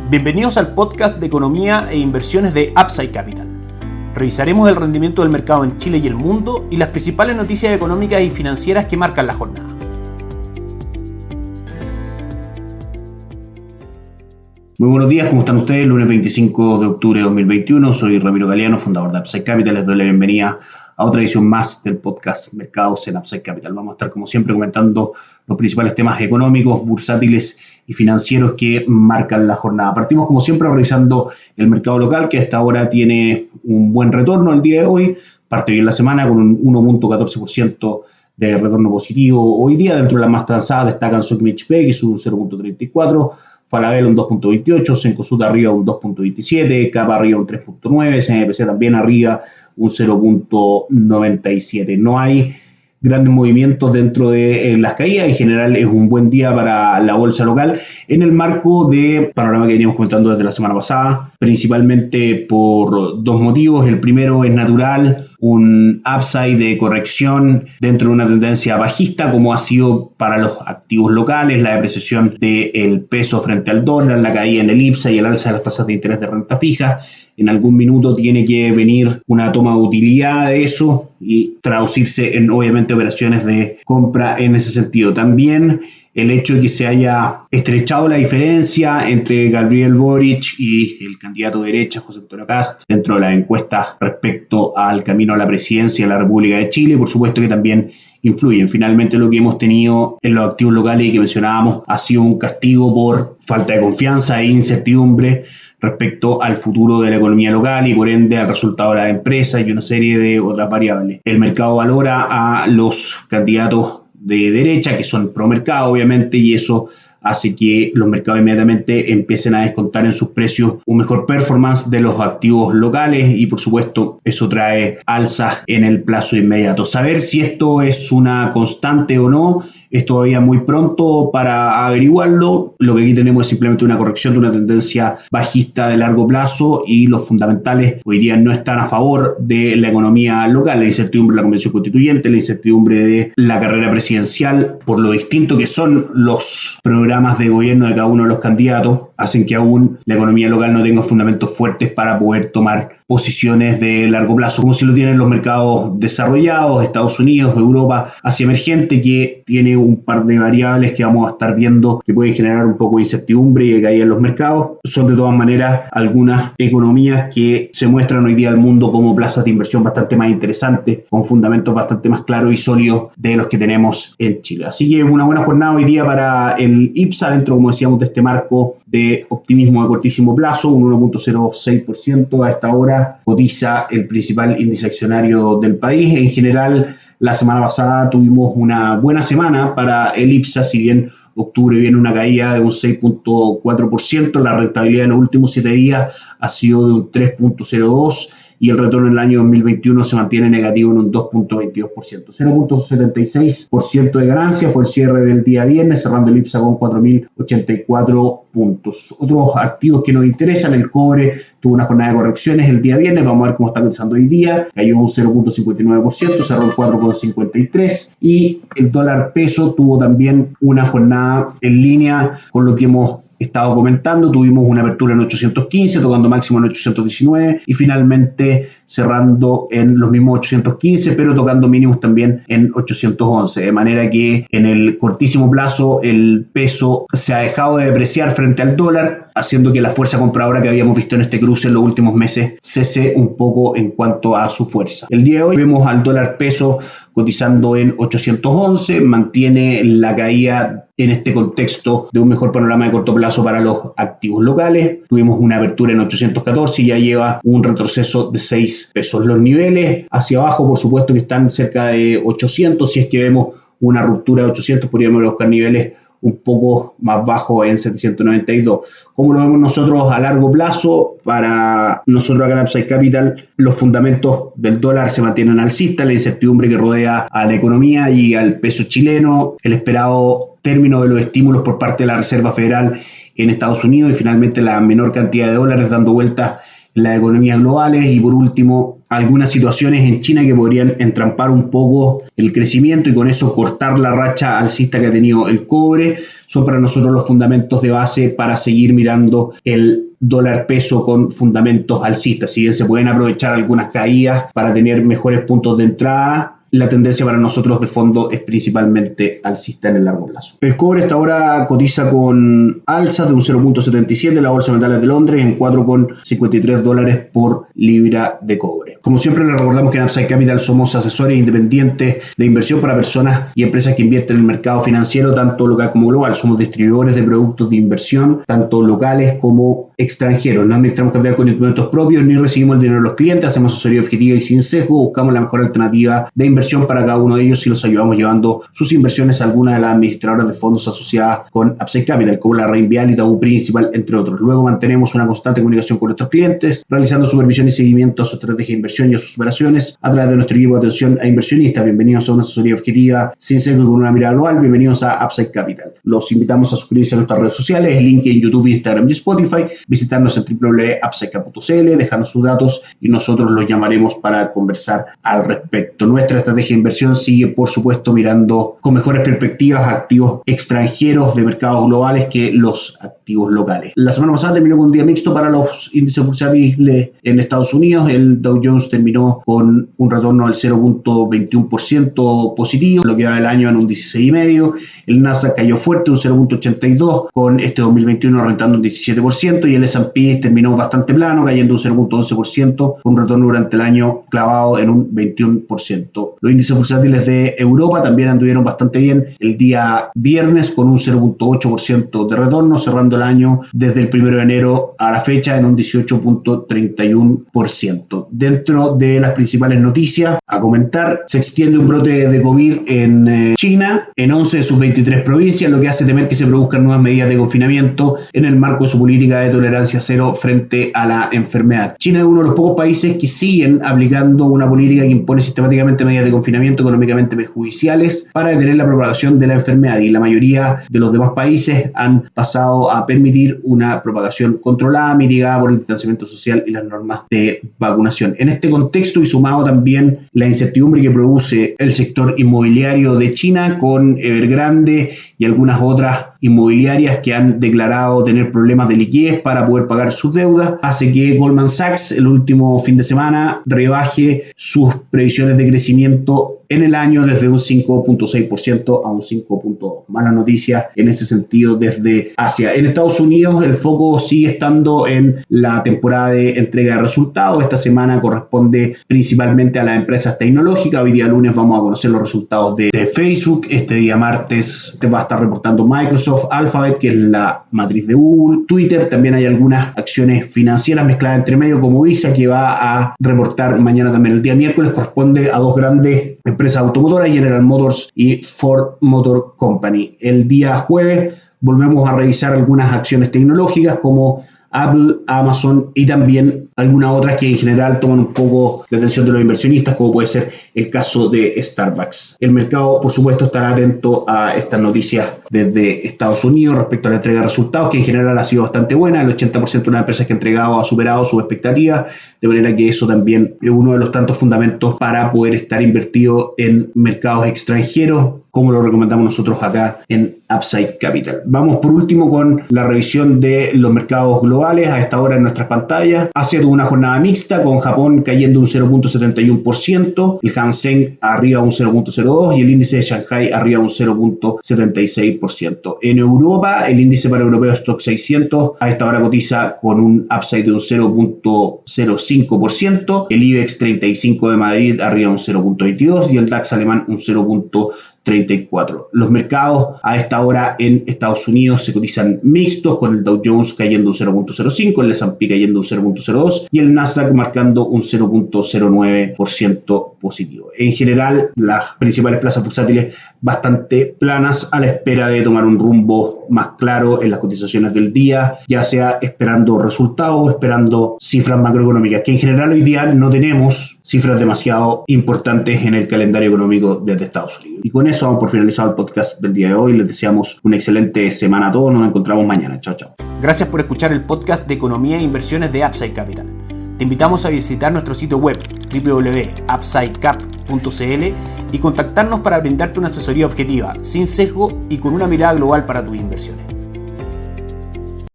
Bienvenidos al podcast de economía e inversiones de Upside Capital. Revisaremos el rendimiento del mercado en Chile y el mundo y las principales noticias económicas y financieras que marcan la jornada. Muy buenos días, ¿cómo están ustedes? Lunes 25 de octubre de 2021, soy Ramiro Galeano, fundador de Upside Capital. Les doy la bienvenida a otra edición más del podcast Mercados en Upside Capital. Vamos a estar, como siempre, comentando los principales temas económicos, bursátiles y financieros que marcan la jornada. Partimos, como siempre, revisando el mercado local, que hasta ahora tiene un buen retorno el día de hoy. Parte bien la semana con un 1.14% de retorno positivo. Hoy día, dentro de las más transadas, destacan Sokimich P, que sube un 0.34%, Falabella un 2.28%, Cencosud arriba un 2.27%, Capa arriba un 3.9%, CMPC también arriba un 0.97%. No hay grandes movimientos dentro de las caídas. En general es un buen día para la bolsa local en el marco de panorama que veníamos comentando desde la semana pasada, principalmente por dos motivos. El primero es natural, un upside de corrección dentro de una tendencia bajista, como ha sido para los activos locales, la depreciación del peso frente al dólar, la caída en el IPSA y el alza de las tasas de interés de renta fija. En algún minuto tiene que venir una toma de utilidad de eso y traducirse en, obviamente, operaciones de compra en ese sentido. También el hecho de que se haya estrechado la diferencia entre Gabriel Boric y el candidato de derecha, José Antonio Kast, dentro de las encuestas respecto al camino a la presidencia de la República de Chile, por supuesto que también influyen. Finalmente, lo que hemos tenido en los activos locales y que mencionábamos ha sido un castigo por falta de confianza e incertidumbre respecto al futuro de la economía local y por ende al resultado de la empresa y una serie de otras variables. El mercado valora a los candidatos de derecha, que son pro mercado obviamente, y eso hace que los mercados inmediatamente empiecen a descontar en sus precios un mejor performance de los activos locales y por supuesto eso trae alzas en el plazo inmediato. Saber si esto es una constante o no es todavía muy pronto para averiguarlo. Lo que aquí tenemos es simplemente una corrección de una tendencia bajista de largo plazo y los fundamentales hoy día no están a favor de la economía local. La incertidumbre de la convención constituyente, la incertidumbre de la carrera presidencial, por lo distinto que son los programas de gobierno de cada uno de los candidatos, hacen que aún la economía local no tenga fundamentos fuertes para poder tomar posiciones de largo plazo, como si lo tienen los mercados desarrollados, Estados Unidos, Europa, Asia emergente, que tiene un par de variables que vamos a estar viendo que pueden generar un poco de incertidumbre y de caída en los mercados. Son de todas maneras algunas economías que se muestran hoy día al mundo como plazas de inversión bastante más interesantes, con fundamentos bastante más claros y sólidos de los que tenemos en Chile. Así que una buena jornada hoy día para el IPSA, dentro, como decíamos, de este marco de optimismo de cortísimo plazo, un 1.06% a esta hora cotiza el principal índice accionario del país. En general, la semana pasada tuvimos una buena semana para el IPSA, si bien octubre viene una caída de un 6.4%, la rentabilidad en los últimos 7 días ha sido de un 3.02% y el retorno en el año 2021 se mantiene negativo en un 2.22%. 0.76% de ganancia fue el cierre del día viernes, cerrando el IPSA con 4.084 puntos. Otros activos que nos interesan: el cobre tuvo una jornada de correcciones el día viernes, vamos a ver cómo está cotizando hoy día, cayó un 0.59%, cerró en 4.53%, y el dólar peso tuvo también una jornada en línea con lo que hemos estado comentando. Tuvimos una apertura en 815, tocando máximo en 819 y finalmente cerrando en los mismos 815, pero tocando mínimos también en 811, de manera que en el cortísimo plazo el peso se ha dejado de depreciar frente al dólar, haciendo que la fuerza compradora que habíamos visto en este cruce en los últimos meses cese un poco en cuanto a su fuerza. El día de hoy vemos al dólar peso cotizando en 811, mantiene la caída en este contexto de un mejor panorama de corto plazo para los activos locales. Tuvimos una apertura en 814 y ya lleva un retroceso de 6 pesos. Los niveles hacia abajo, por supuesto, que están cerca de 800. Si es que vemos una ruptura de 800, podríamos buscar niveles un poco más bajo en 792. ¿Cómo lo vemos nosotros a largo plazo? Para nosotros acá en Upside Capital, los fundamentos del dólar se mantienen alcistas, la incertidumbre que rodea a la economía y al peso chileno, el esperado término de los estímulos por parte de la Reserva Federal en Estados Unidos y finalmente la menor cantidad de dólares dando vueltas en las economías globales y por último algunas situaciones en China que podrían entrampar un poco el crecimiento y con eso cortar la racha alcista que ha tenido el cobre. Son para nosotros los fundamentos de base para seguir mirando el dólar peso con fundamentos alcistas. Si bien se pueden aprovechar algunas caídas para tener mejores puntos de entrada, la tendencia para nosotros de fondo es principalmente alcista en el largo plazo. El cobre hasta ahora cotiza con alzas de un 0.77 en la Bolsa de Metales de Londres en $4.53 por libra de cobre. Como siempre les recordamos que en Upside Capital somos asesores independientes de inversión para personas y empresas que invierten en el mercado financiero tanto local como global. Somos distribuidores de productos de inversión tanto locales como extranjeros. No administramos capital con instrumentos propios ni recibimos el dinero de los clientes. Hacemos asesoría objetiva y sin sesgo. Buscamos la mejor alternativa de inversión para cada uno de ellos y los ayudamos llevando sus inversiones a alguna de las administradoras de fondos asociadas con Upside Capital, como la Reinvial y Tabú Principal, entre otros. Luego mantenemos una constante comunicación con nuestros clientes, realizando supervisión y seguimiento a su estrategia de inversión y a sus operaciones a través de nuestro equipo de atención a inversionistas. Bienvenidos a una asesoría objetiva sin sesgo con una mirada global. Bienvenidos a Upside Capital. Los invitamos a suscribirse a nuestras redes sociales, LinkedIn, YouTube, Instagram y Spotify, visitarnos en www.upsidecap.cl, dejarnos sus datos y nosotros los llamaremos para conversar al respecto. Nuestra estrategia de inversión sigue, por supuesto, mirando con mejores perspectivas activos extranjeros de mercados globales que los activos locales. La semana pasada terminó con un día mixto para los índices bursátiles en Estados Unidos. El Dow Jones terminó con un retorno del 0.21% positivo, lo que va del año en un 16,5%. El Nasdaq cayó fuerte, un 0.82%, con este 2021 rentando un 17%, y el S&P terminó bastante plano, cayendo un 0.11%, con un retorno durante el año clavado en un 21%. Los índices bursátiles de Europa también anduvieron bastante bien el día viernes con un 0.8% de retorno, cerrando el año desde el 1 de enero a la fecha en un 18.31%. Dentro de las principales noticias a comentar, se extiende un brote de COVID en China, en 11 de sus 23 provincias, lo que hace temer que se produzcan nuevas medidas de confinamiento en el marco de su política de tolerancia cero frente a la enfermedad. China es uno de los pocos países que siguen aplicando una política que impone sistemáticamente medidas de confinamiento económicamente perjudiciales para detener la propagación de la enfermedad, y la mayoría de los demás países han pasado a permitir una propagación controlada, mitigada por el distanciamiento social y las normas de vacunación. En este contexto, y sumado también la incertidumbre que produce el sector inmobiliario de China con Evergrande y algunas otras inmobiliarias que han declarado tener problemas de liquidez para poder pagar sus deudas, hace que Goldman Sachs el último fin de semana rebaje sus previsiones de crecimiento en el año desde un 5.6% a un 5.2%. Mala noticia en ese sentido desde Asia. En Estados Unidos el foco sigue estando en la temporada de entrega de resultados. Esta semana corresponde principalmente a las empresas tecnológicas. Hoy día lunes vamos a conocer los resultados de Facebook. Este día martes te va a estar reportando Microsoft, Alphabet, que es la matriz de Google, Twitter. También hay algunas acciones financieras mezcladas entre medio como Visa, que va a reportar mañana también. El día miércoles corresponde a dos grandes empresas automotoras, General Motors y Ford Motor Company. El día jueves volvemos a revisar algunas acciones tecnológicas como Apple, Amazon y también algunas otras que en general toman un poco de atención de los inversionistas, como puede ser el caso de Starbucks. El mercado, por supuesto, estará atento a estas noticias desde Estados Unidos respecto a la entrega de resultados, que en general ha sido bastante buena. El 80% de las empresas que ha entregado ha superado sus expectativas, de manera que eso también es uno de los tantos fundamentos para poder estar invertido en mercados extranjeros, como lo recomendamos nosotros acá en Upside Capital. Vamos por último con la revisión de los mercados globales a esta hora en nuestras pantallas. Asia tuvo una jornada mixta, con Japón cayendo un 0.71%, el Hang arriba un 0.02% y el índice de Shanghai arriba un 0.76%. En Europa, el índice para europeo Stock 600 a esta hora cotiza con un upside de un 0.05%, el IBEX 35 de Madrid arriba un 0.22% y el DAX alemán un 0.34%. Los mercados a esta hora en Estados Unidos se cotizan mixtos, con el Dow Jones cayendo un 0.05%, el S&P cayendo un 0.02% y el Nasdaq marcando un 0.09% positivo. En general, las principales plazas bursátiles bastante planas, a la espera de tomar un rumbo más claro en las cotizaciones del día, ya sea esperando resultados, esperando cifras macroeconómicas, que en general hoy día no tenemos cifras demasiado importantes en el calendario económico desde Estados Unidos. Y con eso vamos por finalizado el podcast del día de hoy. Les deseamos una excelente semana a todos. Nos encontramos mañana. Chao, chao. Gracias por escuchar el podcast de Economía e Inversiones de Upside Capital. Te invitamos a visitar nuestro sitio web www.upsidecap.cl y contactarnos para brindarte una asesoría objetiva, sin sesgo y con una mirada global para tus inversiones.